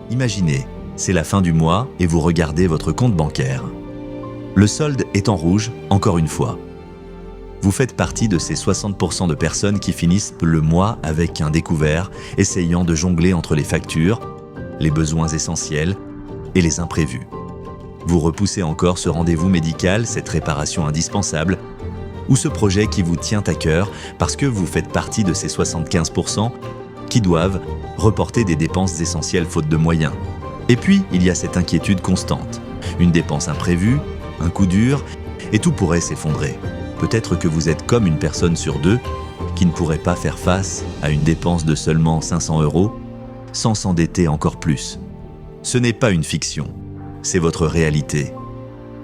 Imaginez, c'est la fin du mois et vous regardez votre compte bancaire. Le solde est en rouge, encore une fois. Vous faites partie de ces 60% de personnes qui finissent le mois avec un découvert, essayant de jongler entre les factures, les besoins essentiels et les imprévus. Vous repoussez encore ce rendez-vous médical, cette réparation indispensable, ou ce projet qui vous tient à cœur parce que vous faites partie de ces 75% qui doivent reporter des dépenses essentielles faute de moyens. Et puis, il y a cette inquiétude constante. Une dépense imprévue, un coup dur, et tout pourrait s'effondrer. Peut-être que vous êtes comme une personne sur deux qui ne pourrait pas faire face à une dépense de seulement 500 € sans s'endetter encore plus. Ce n'est pas une fiction, c'est votre réalité.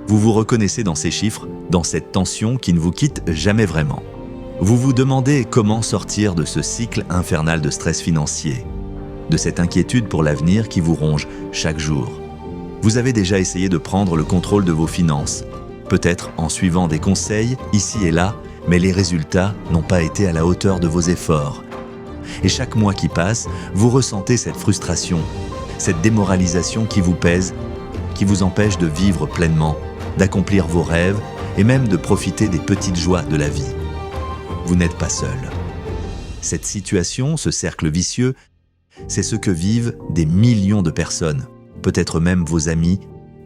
Vous vous reconnaissez dans ces chiffres, dans cette tension qui ne vous quitte jamais vraiment. Vous vous demandez comment sortir de ce cycle infernal de stress financier, de cette inquiétude pour l'avenir qui vous ronge chaque jour. Vous avez déjà essayé de prendre le contrôle de vos finances, peut-être en suivant des conseils ici et là, mais les résultats n'ont pas été à la hauteur de vos efforts. Et chaque mois qui passe, vous ressentez cette frustration, cette démoralisation qui vous pèse, qui vous empêche de vivre pleinement, d'accomplir vos rêves et même de profiter des petites joies de la vie. Vous n'êtes pas seul. Cette situation, ce cercle vicieux, c'est ce que vivent des millions de personnes, peut-être même vos amis,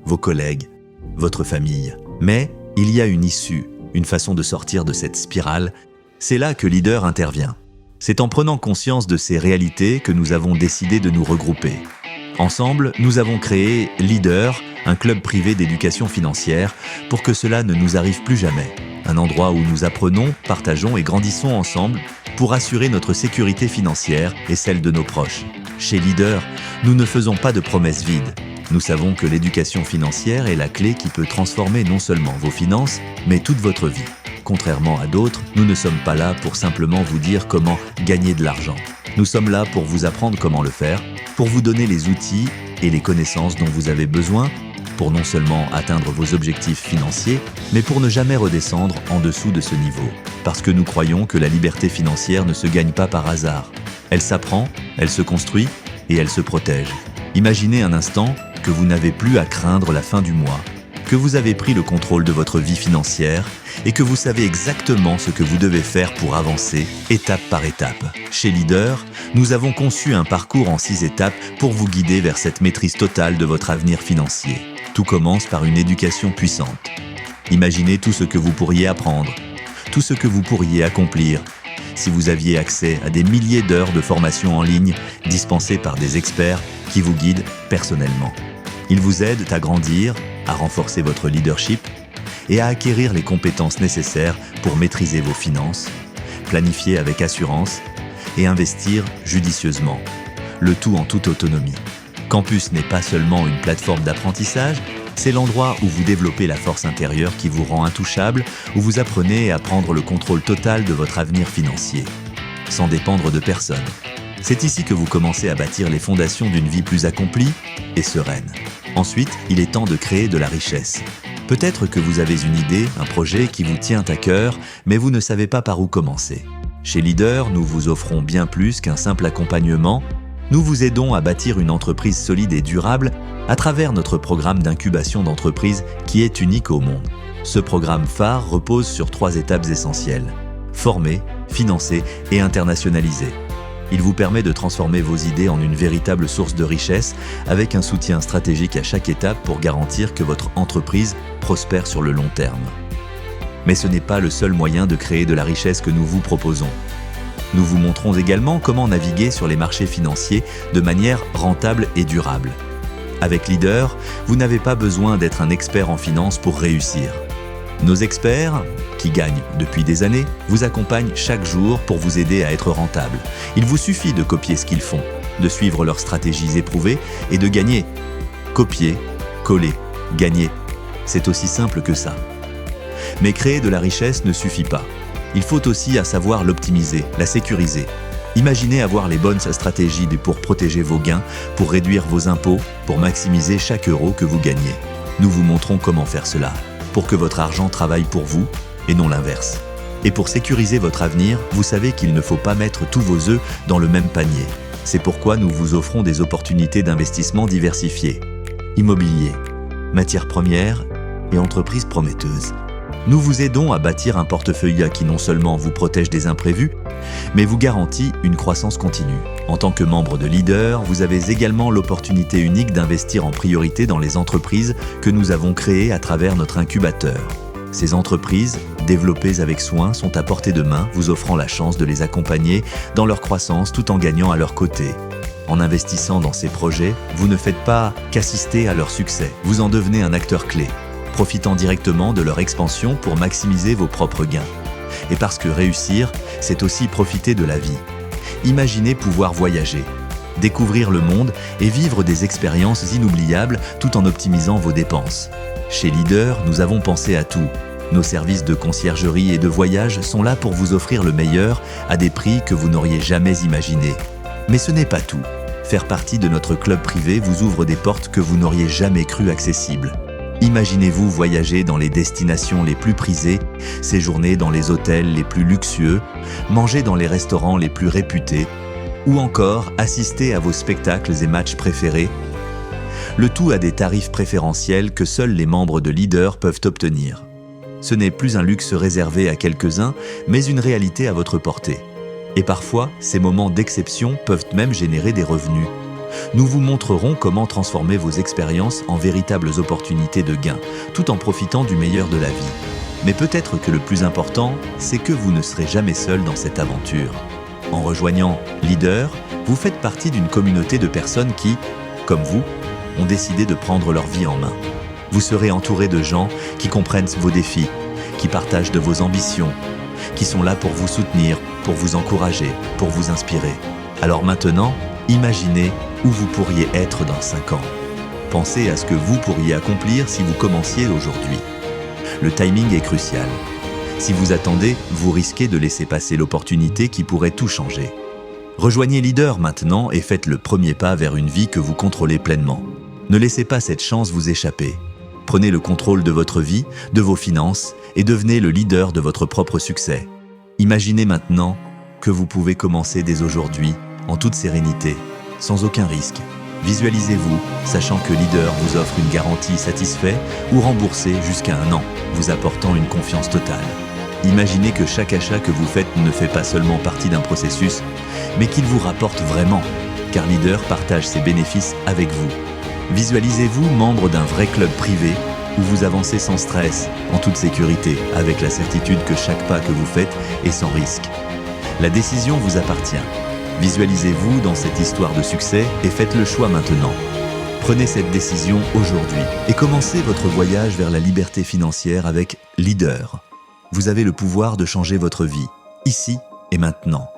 vos collègues, votre famille. Mais il y a une issue, une façon de sortir de cette spirale. C'est là que Leader intervient. C'est en prenant conscience de ces réalités que nous avons décidé de nous regrouper. Ensemble, nous avons créé Leader, un club privé d'éducation financière, pour que cela ne nous arrive plus jamais. Un endroit où nous apprenons, partageons et grandissons ensemble pour assurer notre sécurité financière et celle de nos proches. Chez Leader, nous ne faisons pas de promesses vides. Nous savons que l'éducation financière est la clé qui peut transformer non seulement vos finances, mais toute votre vie. Contrairement à d'autres, nous ne sommes pas là pour simplement vous dire comment gagner de l'argent. Nous sommes là pour vous apprendre comment le faire, pour vous donner les outils et les connaissances dont vous avez besoin pour non seulement atteindre vos objectifs financiers, mais pour ne jamais redescendre en dessous de ce niveau. Parce que nous croyons que la liberté financière ne se gagne pas par hasard. Elle s'apprend, elle se construit et elle se protège. Imaginez un instant que vous n'avez plus à craindre la fin du mois, que vous avez pris le contrôle de votre vie financière et que vous savez exactement ce que vous devez faire pour avancer étape par étape. Chez Leader, nous avons conçu un parcours en 6 étapes pour vous guider vers cette maîtrise totale de votre avenir financier. Tout commence par une éducation puissante. Imaginez tout ce que vous pourriez apprendre, tout ce que vous pourriez accomplir si vous aviez accès à des milliers d'heures de formation en ligne dispensées par des experts qui vous guident personnellement. Ils vous aident à grandir, à renforcer votre leadership et à acquérir les compétences nécessaires pour maîtriser vos finances, planifier avec assurance et investir judicieusement, le tout en toute autonomie. Campus n'est pas seulement une plateforme d'apprentissage, c'est l'endroit où vous développez la force intérieure qui vous rend intouchable, où vous apprenez à prendre le contrôle total de votre avenir financier, sans dépendre de personne. C'est ici que vous commencez à bâtir les fondations d'une vie plus accomplie et sereine. Ensuite, il est temps de créer de la richesse. Peut-être que vous avez une idée, un projet qui vous tient à cœur, mais vous ne savez pas par où commencer. Chez Leader, nous vous offrons bien plus qu'un simple accompagnement. Nous vous aidons à bâtir une entreprise solide et durable à travers notre programme d'incubation d'entreprise qui est unique au monde. Ce programme phare repose sur 3 étapes essentielles: former, financer et internationaliser. Il vous permet de transformer vos idées en une véritable source de richesse avec un soutien stratégique à chaque étape pour garantir que votre entreprise prospère sur le long terme. Mais ce n'est pas le seul moyen de créer de la richesse que nous vous proposons. Nous vous montrons également comment naviguer sur les marchés financiers de manière rentable et durable. Avec Leader, vous n'avez pas besoin d'être un expert en finance pour réussir. Nos experts, qui gagnent depuis des années, vous accompagnent chaque jour pour vous aider à être rentable. Il vous suffit de copier ce qu'ils font, de suivre leurs stratégies éprouvées et de gagner. Copier, coller, gagner. C'est aussi simple que ça. Mais créer de la richesse ne suffit pas. Il faut aussi savoir l'optimiser, la sécuriser. Imaginez avoir les bonnes stratégies pour protéger vos gains, pour réduire vos impôts, pour maximiser chaque euro que vous gagnez. Nous vous montrons comment faire cela, pour que votre argent travaille pour vous et non l'inverse. Et pour sécuriser votre avenir, vous savez qu'il ne faut pas mettre tous vos œufs dans le même panier. C'est pourquoi nous vous offrons des opportunités d'investissement diversifiées. Immobilier, matières premières et entreprises prometteuses. Nous vous aidons à bâtir un portefeuille qui non seulement vous protège des imprévus, mais vous garantit une croissance continue. En tant que membre de Leader, vous avez également l'opportunité unique d'investir en priorité dans les entreprises que nous avons créées à travers notre incubateur. Ces entreprises, développées avec soin, sont à portée de main, vous offrant la chance de les accompagner dans leur croissance tout en gagnant à leur côté. En investissant dans ces projets, vous ne faites pas qu'assister à leur succès, vous en devenez un acteur clé, profitant directement de leur expansion pour maximiser vos propres gains. Et parce que réussir, c'est aussi profiter de la vie. Imaginez pouvoir voyager, découvrir le monde et vivre des expériences inoubliables tout en optimisant vos dépenses. Chez Leader, nous avons pensé à tout. Nos services de conciergerie et de voyage sont là pour vous offrir le meilleur à des prix que vous n'auriez jamais imaginés. Mais ce n'est pas tout. Faire partie de notre club privé vous ouvre des portes que vous n'auriez jamais cru accessibles. Imaginez-vous voyager dans les destinations les plus prisées, séjourner dans les hôtels les plus luxueux, manger dans les restaurants les plus réputés, ou encore assister à vos spectacles et matchs préférés. Le tout à des tarifs préférentiels que seuls les membres de Leader peuvent obtenir. Ce n'est plus un luxe réservé à quelques-uns, mais une réalité à votre portée. Et parfois, ces moments d'exception peuvent même générer des revenus. Nous vous montrerons comment transformer vos expériences en véritables opportunités de gain, tout en profitant du meilleur de la vie. Mais peut-être que le plus important, c'est que vous ne serez jamais seul dans cette aventure. En rejoignant Leader, vous faites partie d'une communauté de personnes qui, comme vous, ont décidé de prendre leur vie en main. Vous serez entouré de gens qui comprennent vos défis, qui partagent de vos ambitions, qui sont là pour vous soutenir, pour vous encourager, pour vous inspirer. Alors maintenant, imaginez où vous pourriez être dans 5 ans. Pensez à ce que vous pourriez accomplir si vous commenciez aujourd'hui. Le timing est crucial. Si vous attendez, vous risquez de laisser passer l'opportunité qui pourrait tout changer. Rejoignez Leader maintenant et faites le premier pas vers une vie que vous contrôlez pleinement. Ne laissez pas cette chance vous échapper. Prenez le contrôle de votre vie, de vos finances et devenez le leader de votre propre succès. Imaginez maintenant que vous pouvez commencer dès aujourd'hui, en toute sérénité, sans aucun risque. Visualisez-vous, sachant que Leader vous offre une garantie satisfait ou remboursée jusqu'à 1 an, vous apportant une confiance totale. Imaginez que chaque achat que vous faites ne fait pas seulement partie d'un processus, mais qu'il vous rapporte vraiment, car Leader partage ses bénéfices avec vous. Visualisez-vous membre d'un vrai club privé où vous avancez sans stress, en toute sécurité, avec la certitude que chaque pas que vous faites est sans risque. La décision vous appartient. Visualisez-vous dans cette histoire de succès et faites le choix maintenant. Prenez cette décision aujourd'hui et commencez votre voyage vers la liberté financière avec Leader. Vous avez le pouvoir de changer votre vie, ici et maintenant.